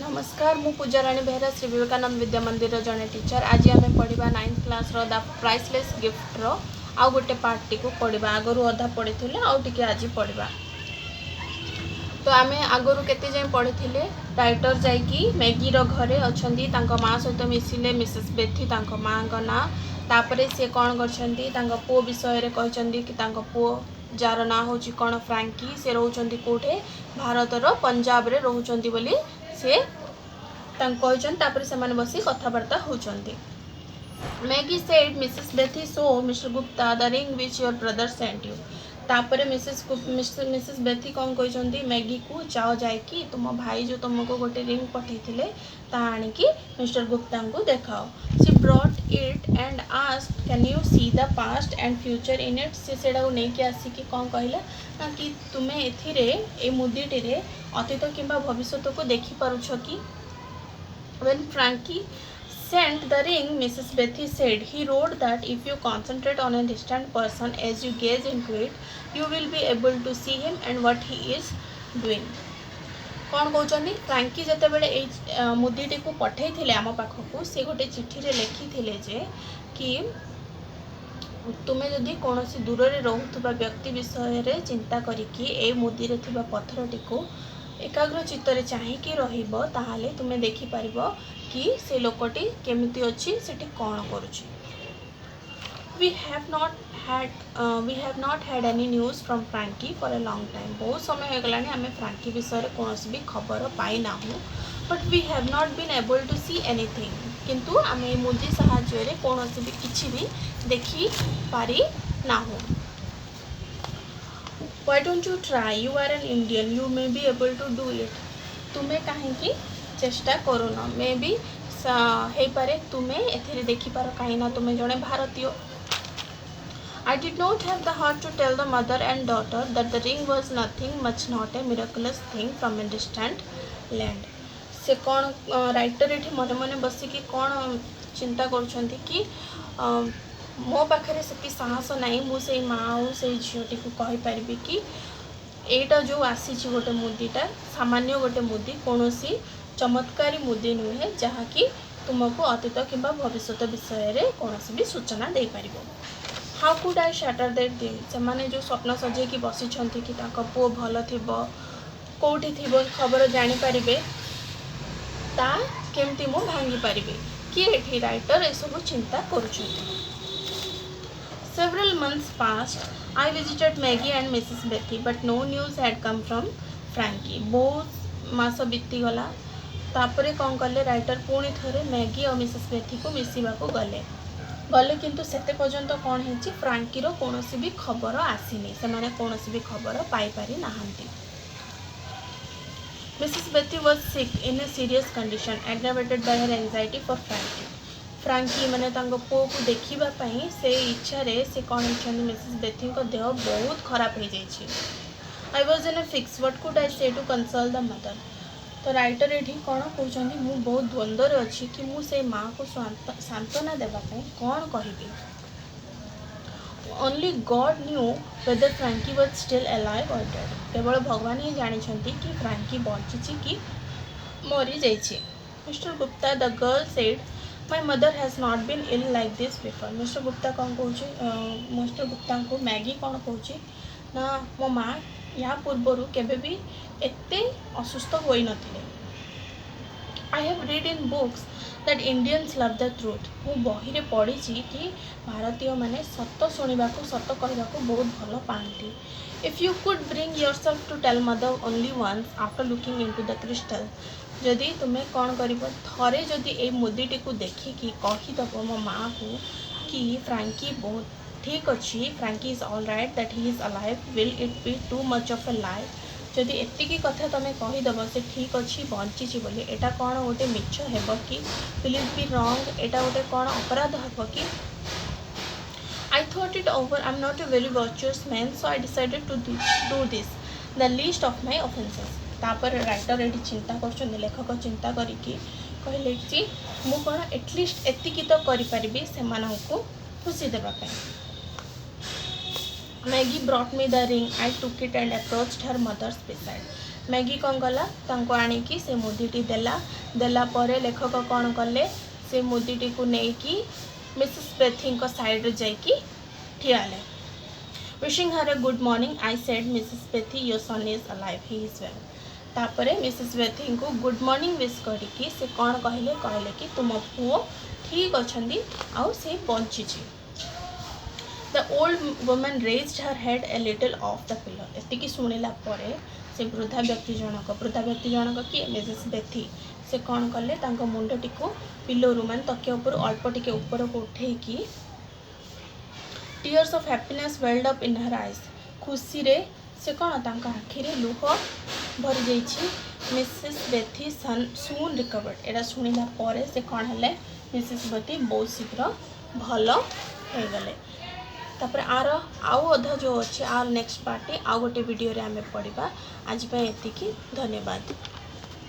नमस्कार मु पूजाराणी बेहरा श्री विवेकानंद विद्या मंदिर जड़े टीचर। आज आम पढ़ा 9th class the priceless gift आउ गोटे पार्ट टी पढ़ा। आगु अधा पढ़ी थे आउ टे आज पढ़ा। तो आम आगु के पढ़ी राइटर जाकि मैगीर घरे अच्छा माँ सहित मिसिले मिसेस बेथी माँ का ना तापर सी कौन कर पुओ विषय कहते कि पुओ जार ना हूँ कौन फ्रांकी से रोचे कौटे भारतर पंजाब रे रोचंती बोली से कहते से बस कथबार्ता होती। Maggi said Mrs बेथी so mister Gupta the ring which your brother sent you. तापर मिसेस बेथी कौन कहते मैगी को जाओ जाकि तुम भाई जो तुमको गोटे रिंग पठे आणिकी मिस्टर गुप्ता को देखाओ। She brought it and asked can you see the past and future in it. से नहीं आसिकी कौन कहला ना कि तुम्हें ए मुदीटी अतीत कि भविष्य को देखिपुछ कि। When Frankie sent the ring, Mrs. Bethy said, he wrote that if you concentrate on a distant person as you gaze into it, you will be able to see him and what he is doing. कौन कहते Frankie जिते बड़े मुदीटी को पठे आम पाखक से गोटे चिठी लिखी जे कि तुम्हें जदि कौन दूर में रोथुवा व्यक्ति विषय चिंता करी मुदी पत्थरटी को एकाग्र चित्तरे चाहिकी रहिबो ताहाले तुम्हें देखि परिबो कि से लोकटी केमिति अछि सेठी कौन करुछि। We have not had any news from Frankie for a long time. बहुत समय हो गलानी हमें फ्रांकी विषय कौन भी खबर पाई ना हूँ but we have not been able to see anything. किंतु आमे मुदी सहाय्य रे कौन भी किछि भी देखि पारी ना हूँ। Why don't you try? You are an Indian. You may be able to do it. तुम्हें कहीं चेष्टा करुन मे भी हो पारे तुम्हें एथिरे देखिपार कहीं ना तुम्हें जड़े भारतीय। I did not have the heart to tell the mother and daughter that the ring was nothing much not a miraculous thing from a distant land. से कौन राइटर ये मन मन बसिकी कौन चिंता करुँच कि मो पाखे से साहस नहीं मुझे माँ से झीटी को कहीपरि कि एटा जो आसी गोटे मुदीटा सामान्य गोटे मुदी कौन चमत्कारी मुदी नुहे जहाँकि तुमको अतीत कि भविष्य विषय कौन भी सूचना दे पार। How could I shatter that dream. से जो स्वप्न सजे कि बसी कि पुओ भल थी कौटी थी खबर जापर ता केमती मु भांगी पारि किए राइटर ये सब चिंता करुँच। Several months passed. I visited Maggie and Mrs. Bethy, but no news had come from Frankie. बहुत मास बीतीगला तापरे कौन कले राइटर पुणी थे मैगी और मिसेस बेथी को मिसवा को गले किंतु सेते पर्यंत कौन है फ्रांकीर कौन भी खबर आसीनी से कौन भी खबर पाइपारी नहांती। Mrs. Bethy was sick in a serious condition, aggravated by her anxiety for Frankie. Frankie मैंने पुओ को देखापी से इच्छा से कौन होती मिसेस बेथी देह बहुत खराब हो जाए। I was in a fix what could I से टू कंसोल द मदर। तो राइटर ये कौन कहते मु बहुत द्वंद्व अच्छी कि मुझे माँ को सांत्वना देवाई कौन कहि। Only God knew whether Frankie was still alive or dead. केवल भगवान ही जानते कि फ्रांकी बंची कि मरी जाइए। Mister Gupta the girl said My mother has not been ill like this before. Mister Gupta कौन कहूँ मिस्टर गुप्ता को मैगी कौन कहूँ ना मो माँ या पूर्वर केबे भी एते असुस्थ हो नथिले। I have read in books that Indians love the truth. मु बही रे पढ़ी कि भारतीय माने सत शुणा को सत कहवा को बहुत भल पाती। If you could bring yourself to tell mother only once after looking into the crystal. जदि तुम्हें कौन कर थे जदि ए मुदीटी को देखिकी कहीदेव मो माँ को कि फ्रांकी बहुत ठीक अच्छी Frankie is all right that he is alive will it be too much of a lie. जदि एतिकी कथा तुम्हें कहीदेव से ठीक अच्छी बंची बोली एटा कौन गोटे मिछ हेब कि विल इट बी रॉन्ग एटा गोटे कौन अपराध हेब कि। I thought it over I am not a very virtuous man so I decided to do this the least of my offences. तापर राइटर ये चिंता कर लेखक चिंता करिकी कहले कि मु कौन एटलिस्ट एतिकी तो करि से खुशी देवाई। Maggie brought me the ring. I took it and approached her mother's bedside. Maggi कौन कला तांको आनिकी से मुदीटी देला परे लेखक कौन कले से मुदीटी को नेकी मिसेस बेथी को साइड रे जाइकी ठियाले wishing her a good morning I said Mrs Betty your son is alive he is well तापरे मिसेस बेथी को गुड मॉर्निंग विश करिकी से कौन कहले कि तुम पुओ ठीक अच्छी आउ से बंची the old woman raised her head a little off the pillow एतिकी शुणिला परे से वृद्धा व्यक्ति जनक किए मिसेस बेथी से कौन कले मुंडटी को पिलोरू मान तकिया उपर अल्प टिके ऊपर को उठेकी tears of happiness welled up in her eyes खुशी रे से कौन आखिरे लुह भरी जाइए मिसेस बेथी सून रिकवर्ड एटा शुणिला परे से कौन है मिसेस बेथी बहुत शीघ्र भल हो गले तापर आर आउ अधा जो अच्छे आर नेक्स्ट पार्टी आउ गोटे वीडियो रे आमे पढ़िबा आज एतिकी धन्यवाद।